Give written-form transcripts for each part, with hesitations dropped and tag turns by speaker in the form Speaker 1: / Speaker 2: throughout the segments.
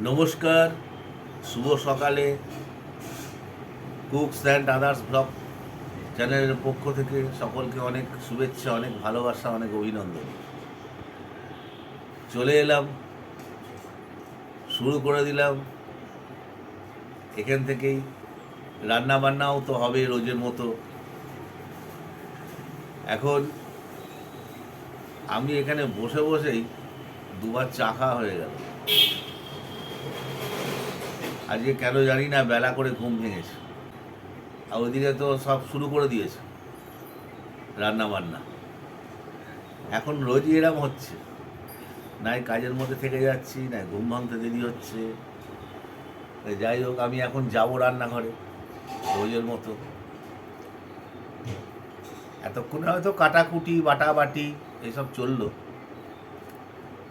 Speaker 1: নমস্কার, শুভ সকালে। Cooks and others blog চ্যানেলের পক্ষ থেকে সকলকে অনেক শুভেচ্ছা, অনেক ভালোবাসা, অনেক অভিনন্দন। চলে এলাম, শুরু করে দিলাম। এখান থেকেই রান্না বান্নাও তো হবে রোজের মতো। এখন আমি এখানে বসে বসেই দুবার চা খাওয়া হয়ে গেল। আজকে কেন জানি না বেলা করে ঘুম ভেঙেছে, আর ওইদিকে তো সব শুরু করে দিয়েছে রান্না বান্না। এখন রোজই এরম হচ্ছে, নাই কাজের মধ্যে থেকে যাচ্ছি, না ঘুম ভাঙতে দেরি হচ্ছে। যাই হোক, আমি এখন যাব রান্নাঘরে রোজের মতো। এতক্ষণে হয়তো কাটাকুটি বাটাবাটি এসব চললো,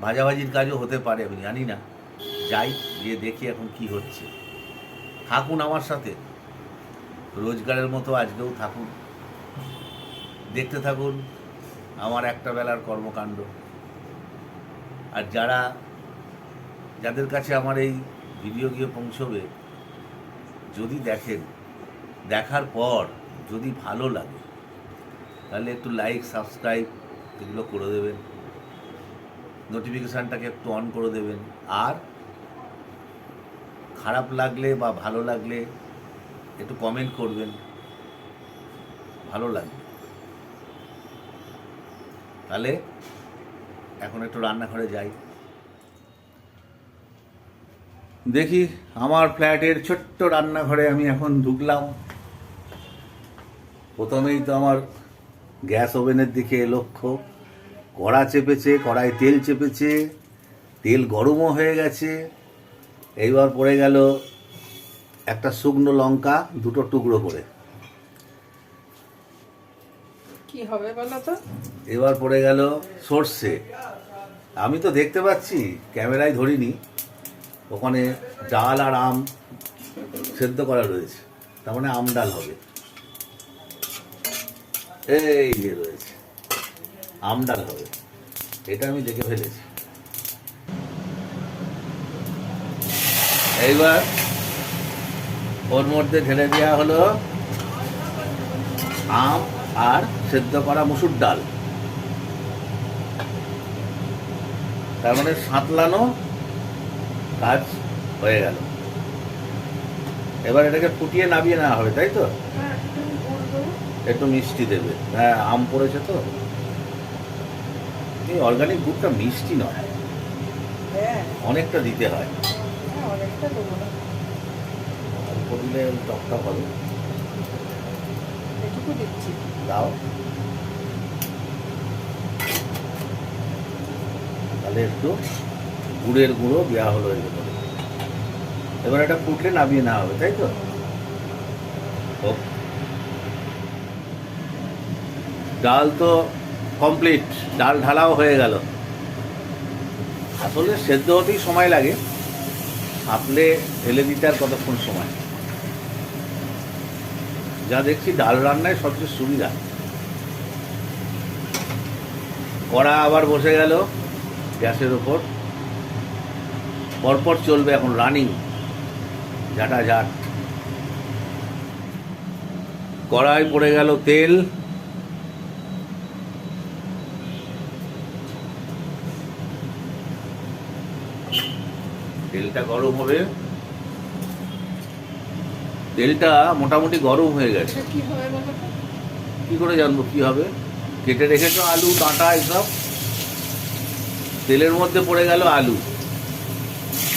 Speaker 1: ভাজাভাজির কাজও হতে পারে, আমি জানি না। যাই, গিয়ে দেখি এখন কি হচ্ছে। থাকুন আমার সাথে, রোজগারের মতো আজকেও থাকুন, দেখতে থাকুন আমার একটা বেলার কর্মকাণ্ড। আর যাদের কাছে আমার এই ভিডিও গিয়ে পৌঁছবে, যদি দেখেন, দেখার পর যদি ভালো লাগে, তাহলে একটু লাইক, সাবস্ক্রাইব এগুলো করে দেবেন, নোটিফিকেশানটাকে একটু অন করে দেবেন। আর খারাপ লাগলে বা ভালো লাগলে একটু কমেন্ট করবেন, ভালো লাগবে। তাহলে এখন একটু রান্নাঘরে যাই, দেখি। আমার ফ্ল্যাটের ছোট্ট রান্নাঘরে আমি এখন ঢুকলাম। প্রথমেই তো আমার গ্যাস ওভেনের দিকে লক্ষ্য। কড়া চেপেছে, কড়াই তেল চেপেছে, তেল গরমও হয়ে গেছে। এইবার পড়ে গেল একটা শুকনো লঙ্কা, দুটো টুকরো করে।
Speaker 2: কি হবে বলো তো?
Speaker 1: এবার পড়ে গেল সর্ষে। আমি তো দেখতে পাচ্ছি, ক্যামেরায় ধরিনি, ওখানে ডাল আর আম সেদ্ধ করা রয়েছে, তার মানে আম ডাল হবে। এই যে রয়েছে, আম ডাল হবে, এটা আমি দেখে ফেলেছি। এইবার ওর মধ্যে ঢেলে দেওয়া হলো আম আর সেদ্ধ করা মুসুর ডাল, তার মানে সাঁতলানো কাজ হয়ে গেল। এবার এটাকে ফুটিয়ে নামিয়ে নেওয়া হবে, তাই তো? একটু মিষ্টি দেবে, হ্যাঁ, আম পড়েছে তো। এই অর্গানিক গুড়টা মিষ্টি নয়, অনেকটা দিতে হয়। অল্প দিলে টকটা হবে। দাও, তাহলে একটু গুড়ের গুঁড়ো দেওয়া হলো এর ভেতরে। এবার এটা ফুটলে নামিয়ে নেওয়া হবে, তাই তো? ডাল তো কমপ্লিট, ডাল ঢালাও হয়ে গেল। আসলে সেদ্ধ হতেই সময় লাগে, সাঁতলে ঢেলে দিতে আর কতক্ষণ সময়। যা দেখছি ডাল রান্নায় সবচেয়ে সুবিধা। কড়া আবার বসে গেল গ্যাসের ওপর, পরপর চলবে এখন রানিং, ঝাঁটাঝাট। কড়ায় পড়ে গেল তেল, তেলটা গরম হবে। তেলটা মোটামুটি গরম হয়ে গেছে। কি করে জানবো কি হবে? কেটে রেখেছো আলু, ডাঁটা, এসব তেলের মধ্যে পড়ে গেল আলু।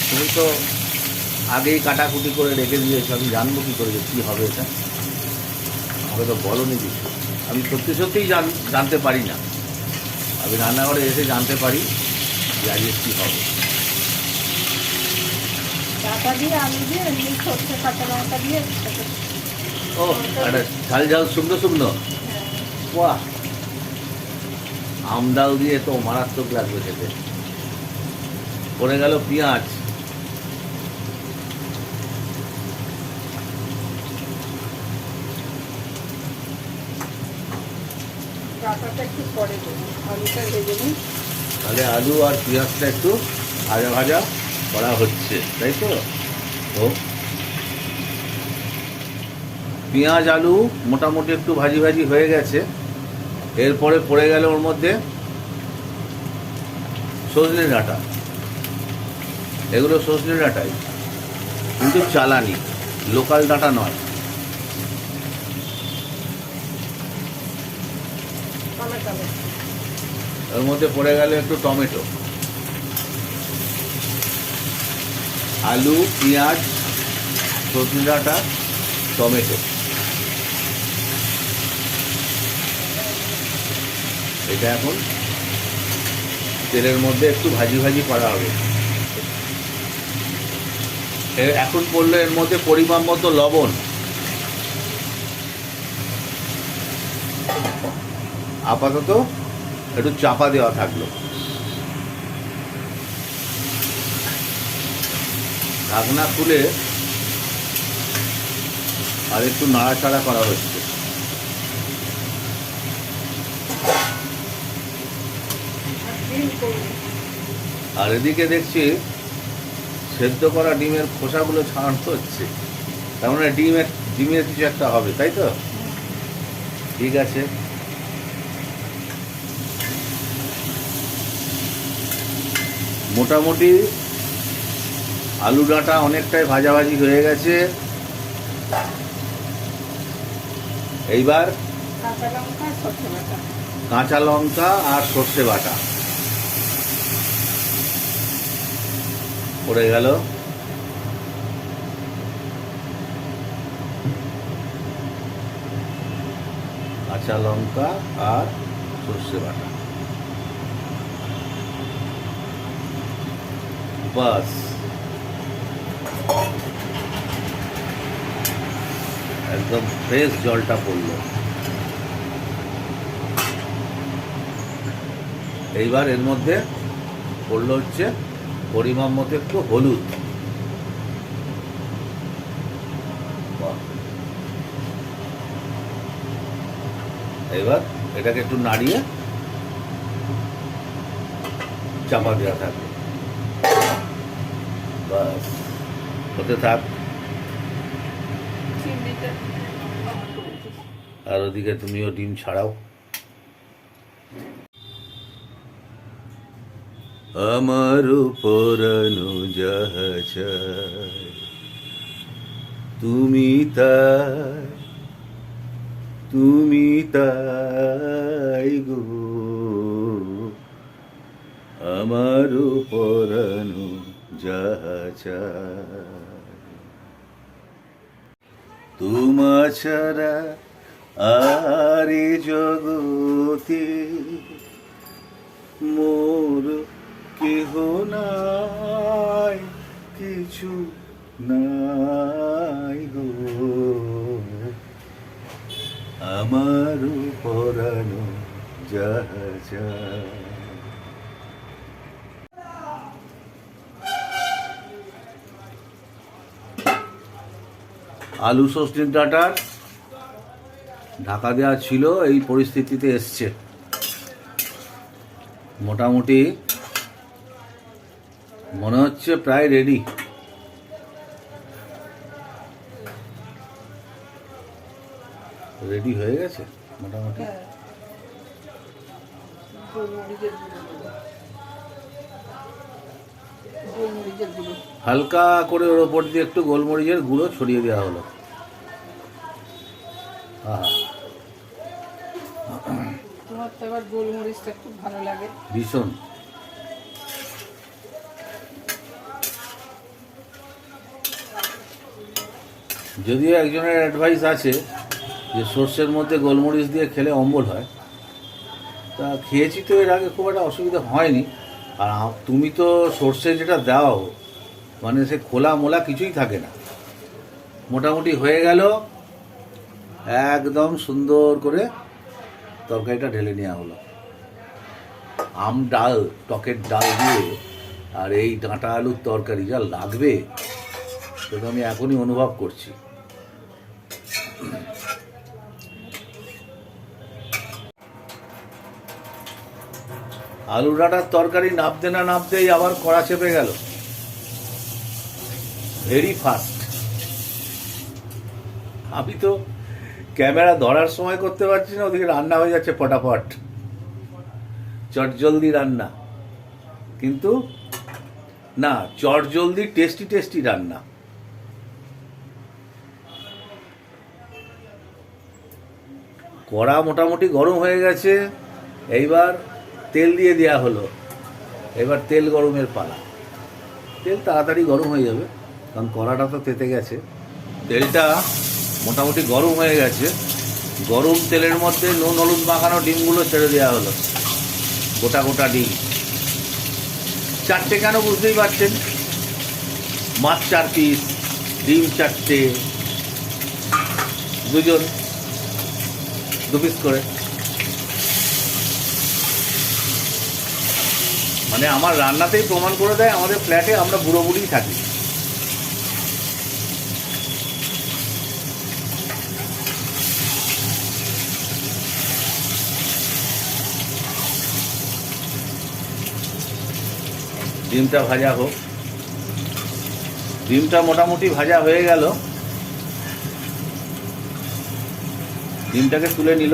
Speaker 1: তুমি তো আগেই কাটাকুটি করে রেখে দিয়েছো, আমি জানবো কি করে কি হবে এটা? আমাকে তো বলোনি কিছু। আমি সত্যি সত্যিই জানতে পারি না। আমি রান্নাঘরে এসে জানতে পারি যে আজকে কী হবে। ও, একটা ঝাল ঝাল শুকনো শুকনো, বাহ! আম ডাল দিয়ে তো মারাত্মক লাগবে খেতে। পড়ে গেল পেঁয়াজ, তাহলে আলু আর পেঁয়াজটা একটু ভাজা ভাজা করা হচ্ছে, তাই তো? তো পেঁয়াজ আলু মোটামুটি একটু ভাজি ভাজি হয়ে গেছে। এরপরে পড়ে গেল ওর মধ্যে সজনে ডাঁটা। এগুলো সজনে ডাঁটাই, কিন্তু চালানি, লোকাল ডাঁটা নয়। এর মধ্যে পড়ে গেল একটু টমেটো, আলু, পেঁয়াজ, সজনে ডাঁটা, টমেটো। এটা এখন তেলের মধ্যে একটু ভাজি ভাজি করা হবে। এখন পড়লো এর মধ্যে পরিমাণ মতো লবণ, আপাতত একটু চাপা দেওয়া থাকলো। ঢাকনা খুলে আর একটু নাড়াচাড়া করা হচ্ছে। আর এদিকে দেখছি সেদ্ধ করা ডিমের খোসাগুলো ছাড়ানো হচ্ছে। তার মানে ডিমের কিছু একটা হবে, তাই তো? ঠিক আছে। মোটামুটি আলু ডাঁটা অনেকটাই ভাজাভাজি হয়ে গেছে। এইবার কাঁচা লঙ্কা আর সর্ষে বাটা পড়ে গেল। কাঁচা লঙ্কা আর সর্ষে বাটা, বাস। একদম ফ্রেশ জলটা পড়লো। এইবার এর মধ্যে পড়লো হচ্ছে পরিমাণ মতো একটু হলুদ। এবার এটাকে একটু নাড়িয়ে চাপা দেওয়া থাকবে, বাস। হতে থাক। আর ওদিকে তুমিও ডিম ছাড়াও। আমার পরানো যাহা চায় তুমি তাই গো, আমার পরানো যাহা চায়। তোমা ছাড়া আর এ জগতে মোর কেহ নাই, কিছু নাই গো, আমার পরানো যাহা চায়। আলু সজনে ডাঁটার ঢাকা দেওয়া ছিল, এই পরিস্থিতিতে এসছে। মোটামুটি মনে হচ্ছে প্রায় রেডি। রেডি হয়ে গেছে মোটামুটি। হালকা করে ওর ওপর দিয়ে একটু গোলমরিচের গুঁড়ো ছড়িয়ে দেওয়া হলো।
Speaker 2: তোমার তো আবার গোলমরিচটা খুব ভালো লাগে।
Speaker 1: ভীষণ। যদিও একজনের অ্যাডভাইস আছে যে সর্ষের মধ্যে গোলমরিচ দিয়ে খেলে অম্বল হয়, তা খেয়েছি তো এর আগে, খুব একটা অসুবিধা হয়নি। আর তুমি তো সর্ষে যেটা দাও মানে সে খোলা মোলা কিছুই থাকে না। মোটামুটি হয়ে গেল, একদম সুন্দর করে তরকারিটা ঢেলে নেওয়া হলো। ডাল, টকের ডাল দিয়ে আর এই ডাঁটা আলুর তরকারি যা লাগবে সেটা আমি এখনই অনুভব করছি। আলু ডাঁটার তরকারি নাবতে না নাবতেই আবার কড়া চেপে গেল। Very fast. আমি তো ক্যামেরা ধরার সময় করতে পারছি না, ওদিকে রান্না হয়ে যাচ্ছে ফটাফট, চটজলদি রান্না। কিন্তু না, চটজলদি টেস্টি টেস্টি রান্না। কড়া মোটামুটি গরম হয়ে গেছে, এইবার তেল দিয়ে দেওয়া হলো। এবার তেল গরমের পালা। তেল তাড়াতাড়ি গরম হয়ে যাবে, কারণ কড়াটা তো তেতে গেছে। তেলটা মোটামুটি গরম হয়ে গেছে। গরম তেলের মধ্যে নুন হলুদ মাখানো ডিমগুলো ছেড়ে দেওয়া হলো, গোটা গোটা ডিম। 4টে কেন বুঝতেই পারছেন, মাছ 4 পিস, ডিম 4টে, দুজন 2 পিস করে। মানে আমার রান্নাতেই প্রমাণ করে দেয় আমাদের ফ্ল্যাটে আমরা বুড়ো বুড়িই থাকি। ডিমটা ভাজা হোক। ডিমটা মোটামুটি ভাজা হয়ে গেল, ডিমটাকে তুলে নিল।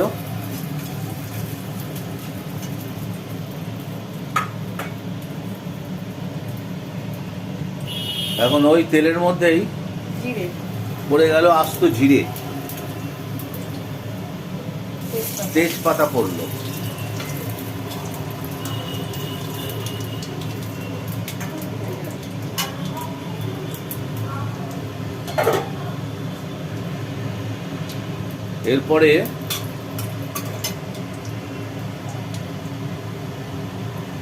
Speaker 1: এখন ওই তেলের মধ্যেই
Speaker 2: জিরে,
Speaker 1: পড়ে গেল আস্ত জিরে, তেজপাতা পড়লো। এরপরে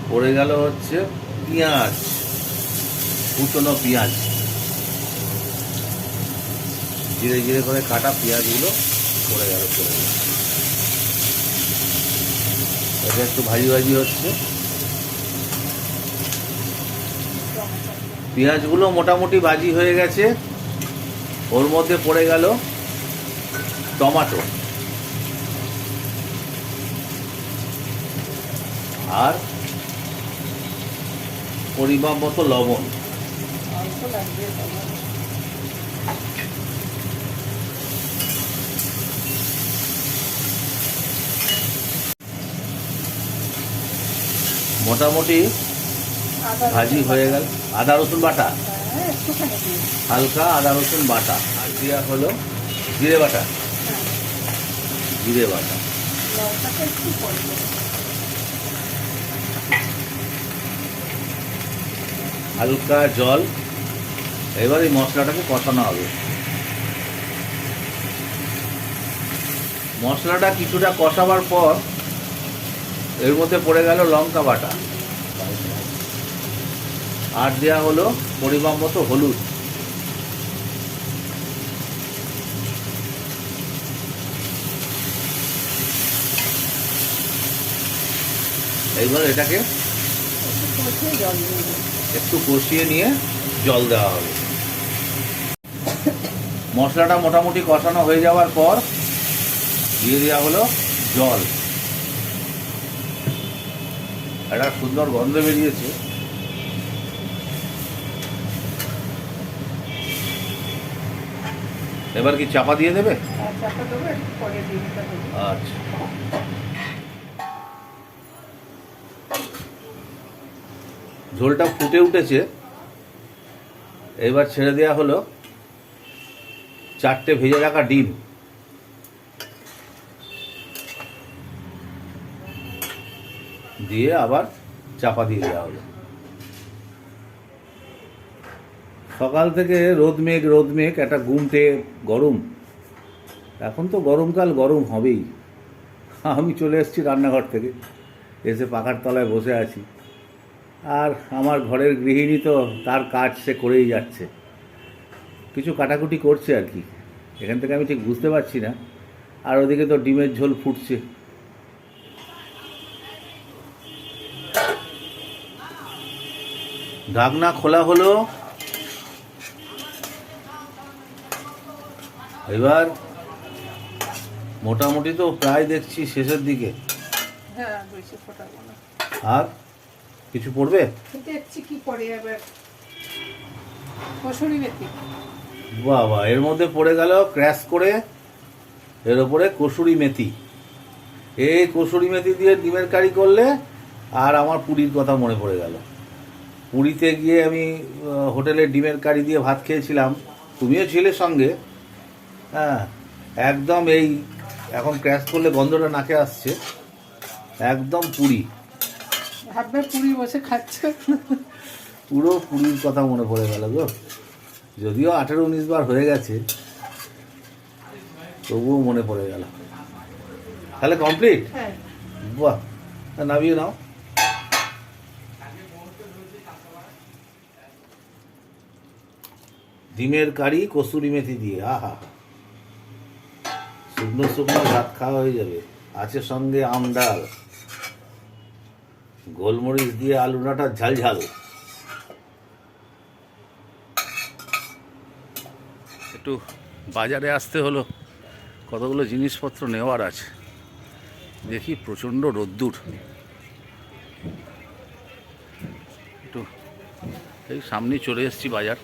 Speaker 1: পড়ে গেল হচ্ছে পেঁয়াজ, কুচনো পেঁয়াজ, জিরে জিরে করে কাটা পেঁয়াজগুলো পড়ে গেল। এটা একটু ভাজি ভাজি হচ্ছে। পেঁয়াজগুলো মোটামুটি ভাজি হয়ে গেছে। ওর মধ্যে পড়ে গেল টমেটো আর পরিমাণ মতো লবণ।
Speaker 2: অল্প লাগবে তবে।
Speaker 1: মোটামুটি
Speaker 2: আদা
Speaker 1: ভাজি
Speaker 2: রসুন
Speaker 1: হয়ে
Speaker 2: বাটা।
Speaker 1: গেল। আদা রসুন বাটা,
Speaker 2: হ্যাঁ, একটুখানি দিই।
Speaker 1: হালকা আদা রসুন বাটা। আর দেওয়া হলো জিরে বাটা,
Speaker 2: হ্যাঁ,
Speaker 1: জিরে বাটা।
Speaker 2: লঙ্কাটা একটু পরে দেবো।
Speaker 1: হালকা জল। এবার এই মশলাটাকে কষানো হবে। মশলাটা কিছুটা কষাবার পর এর মধ্যে পড়ে গেল লঙ্কা বাটা, আর দেওয়া হলো পরিমাণ মতো হলুদ। এইবার এটাকে
Speaker 2: একটু কষিয়ে জল দিয়ে দেবো।
Speaker 1: একটু কষিয়ে নিয়ে জল দেওয়া হবে। মশলাটা মোটামুটি কষানো হয়ে যাওয়ার পর দিয়ে দেওয়া হলো জল। একটা সুন্দর গন্ধ বেরিয়েছে। এবার কি চাপা দিয়ে দেবে?
Speaker 2: আর চাপা দেবো, একটু পরে ডিমটা দেবো।
Speaker 1: আচ্ছা, ঝোলটা ফুটে উঠেছে। এবার ছেড়ে দেওয়া হলো 4টে ভেজে রাখা ডিম। দিয়ে আবার চাপা দিয়ে দেওয়া হলো। সকাল থেকে রোদ মেঘ, একটা গুমটে গরম। এখন তো গরমকাল, গরম হবেই। আমি চলে এসেছি রান্নাঘর থেকে, এসে পাখার তলায় বসে আছি। আর আমার ঘরের গৃহিণী তো তার কাজ সে করেই যাচ্ছে, কিছু কাটাকুটি করছে আর কি। এখান থেকে আমি ঠিক বুঝতে পারছি না। আর ওদিকে তো ডিমের ঝোল ফুটছে। ঢাকনা খোলা হলো। এবার মোটামুটি তো প্রায় দেখছি শেষের দিকে।
Speaker 2: হ্যাঁ, বেশি ফোটাবো না।
Speaker 1: আর কিছু পড়বে?
Speaker 2: দেখছি কি পরে এবার। কসুরি মেথি।
Speaker 1: বাবা, এর মধ্যে পড়ে গেল ক্র্যাশ করে, এর ওপরে কসুরি মেথি। এই কসুরি মেথি দিয়ে ডিমের কারি করলে আর আমার পুরীর কথা মনে পড়ে গেল। পুরীতে গিয়ে আমি হোটেলে ডিমের কারি দিয়ে ভাত খেয়েছিলাম, তুমিও ছিলে সঙ্গে। হ্যাঁ, একদম এই এখন ক্র্যাশ করলে গন্ধটা নাকে আসছে, একদম পুরী।
Speaker 2: ভাববে পুরী বসে খাচ্ছে।
Speaker 1: পুরো পুরীর কথা মনে পড়ে গেল গো। যদিও 18-19 বার হয়ে গেছে, তবুও মনে পড়ে গেল। তাহলে কমপ্লিট?
Speaker 2: হ্যাঁ।
Speaker 1: বাহ, নামিয়ে নাও। ডিমের কারি কসুরি মেথি দিয়ে, আহা, শুকনো শুকনো ভাত খাওয়া হয়ে যাবে। আছে সঙ্গে আম ডাল, গোলমরিচ দিয়ে আলু ডাঁটা ঝাল ঝাল। একটু বাজারে আসতে হলো, কতগুলো জিনিসপত্র নেওয়ার আছে। দেখি প্রচণ্ড রোদ্দুর, একটু এই সামনেই চলে এসেছি বাজার।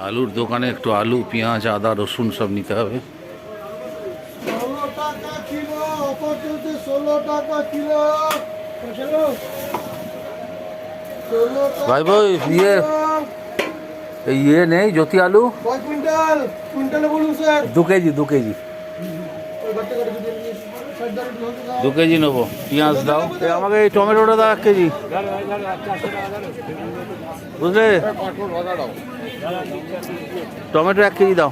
Speaker 1: আলুর দোকানে একটু আলু, পেঁয়াজ, আদা, রসুন সব নিতে হবে।
Speaker 3: 16 টাকা কিলো, অপরচুতে 16 টাকা কিলো।
Speaker 1: ভাই ভাই, ইয়ে নেই জ্যোতি আলু?
Speaker 3: কয় কুইন্টাল? কুইন্টালে বলুন স্যার।
Speaker 1: 2 KG 2 KG. 2 কেজি নেবো। পেঁয়াজ দাও, আমাকে এই টমেটোটা দাও 1 কেজি, বুঝলে? টমেটো 1 কেজি দাও।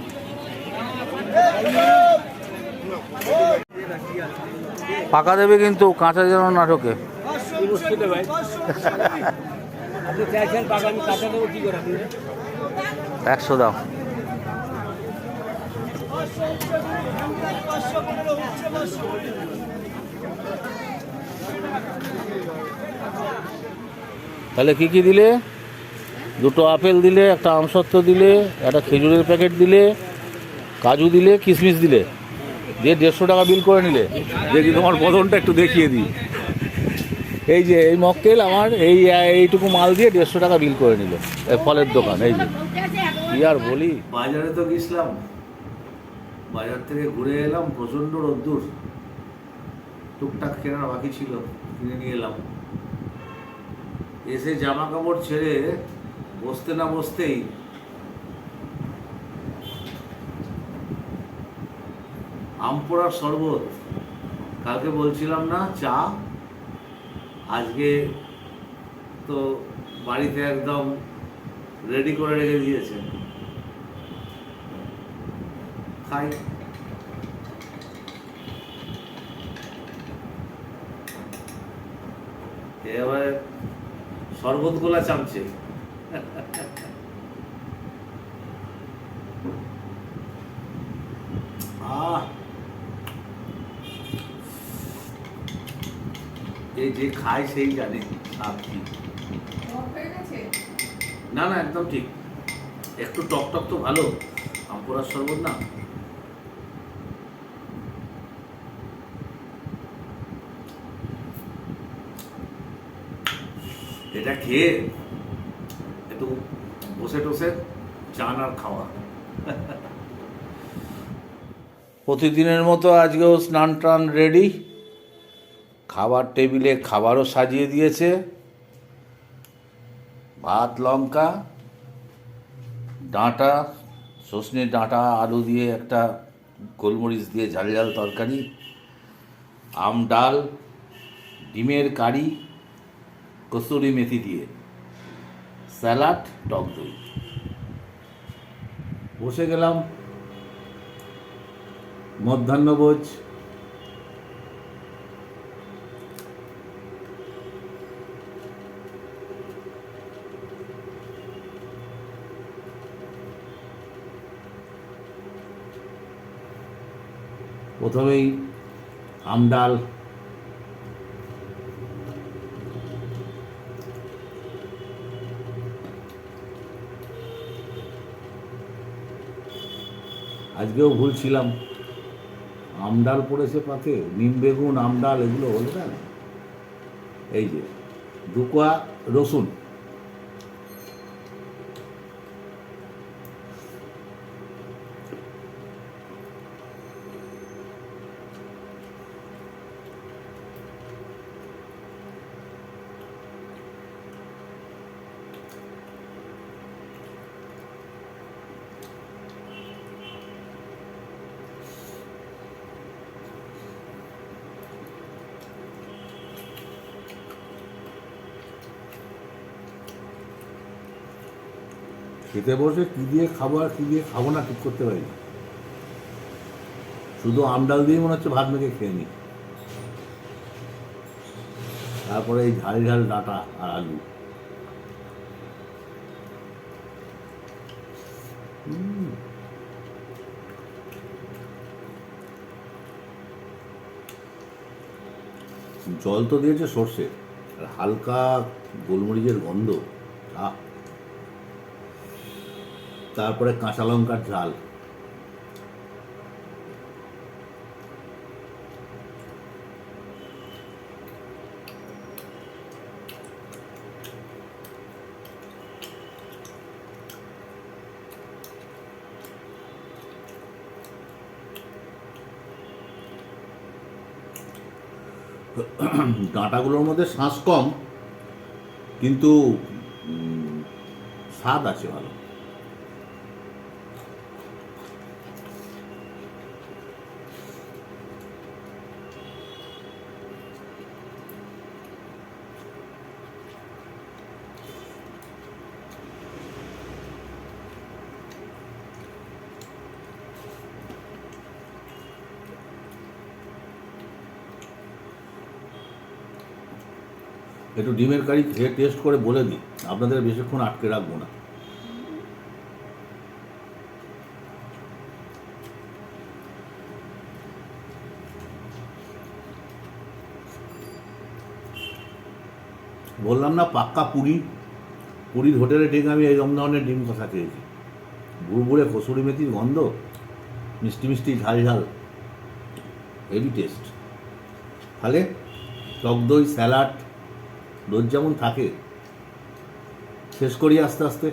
Speaker 1: পাকা দেবে কিন্তু, কাঁচা যেন না ঢোকে। 100 দাও। তাহলে কি কি দিলে? 2টো আপেল দিলে, একটা আমসত্ত্ব দিলে, একটা খেজুরের প্যাকেট দিলে, কাজু দিলে, কিশমিশ দিলে, দিয়ে 150 টাকা বিল করে নিলে। দেখি তোমার বদনটা একটু দেখিয়ে দিই। এই যে এই মক্কেল আমার এইটুকু মাল দিয়ে 150 টাকা বিল করে নিল, ফলের দোকান। এই যে কি আর বলি। বাজারে তো গেছিলাম, বাজার থেকে ঘুরে এলাম, প্রচণ্ড রোদ্দুর। টুকটাক কেনার বাকি ছিল, কিনে নিয়ে এলাম। এসে জামা কাপড় ছেড়ে বসতে না বসতেই আম পোড়ার শরবত, কালকে বলছিলাম না চা, আজকে তো বাড়িতে একদম রেডি করে রেখে দিয়েছে, খাই। এবারে শরবত গোলা চামচে। এই যে খায় সেই জানে স্বাদ কি। না না, একদম ঠিক। একটু টক টক তো ভালো, আম পোড়ার শরবত না। এটা খেয়ে একটু বসে টসে চান আর খাওয়া। প্রতিদিনের মতো আজকেও স্নান টান রেডি, খাবার টেবিলে খাবারও সাজিয়ে দিয়েছে। ভাত, লঙ্কা, ডাঁটা, সজনে ডাঁটা আলু দিয়ে একটা গোলমরিচ দিয়ে ঝাল ঝাল তরকারি, আম ডাল, ডিমের কারি কসুরি মেথি দিয়ে, স্যালাড, টক দই। বসে গেলাম মধ্যাহ্নভোজ। প্রথমেই আম ডাল, আজকেও ভুলছিলাম, আম ডাল পড়েছে পাতে, নিম বেগুন, আম ডাল এগুলো হলো না। এই যে 2 কোয়া রসুন, খেতে বসে কী দিয়ে খাবো আর কী দিয়ে খাবো না ঠিক করতে পারি না। শুধু আমডাল দিয়ে মনে হচ্ছে ভাত মেখে খেয়ে নিই। তারপরে এই ঝাল ঝাল ডাঁটা আর আলু। জল তো দিয়েছে সর্ষে, আর হালকা গোলমরিচের গন্ধ। আহ, তারপরে কাঁচা লঙ্কার ঝাল। ডাঁটাগুলোর মধ্যে শাঁস কম, কিন্তু স্বাদ আছে ভালো। একটু ডিমের কারি খেয়ে টেস্ট করে বলে দিই, আপনাদের বেশিক্ষণ আটকে রাখবো না। বললাম না পাক্কা পুরীর হোটেলে ঠিক আমি এই ধরনের ডিম কষা খেয়েছি। বুড়বুড়ে কসুরি মেথির গন্ধ, মিষ্টি মিষ্টি ঝাল ঝাল, হেভি টেস্ট। তাহলে টক দই, স্যালাড, রোজ যেমন থাকে, শেষ করি আস্তে আস্তে।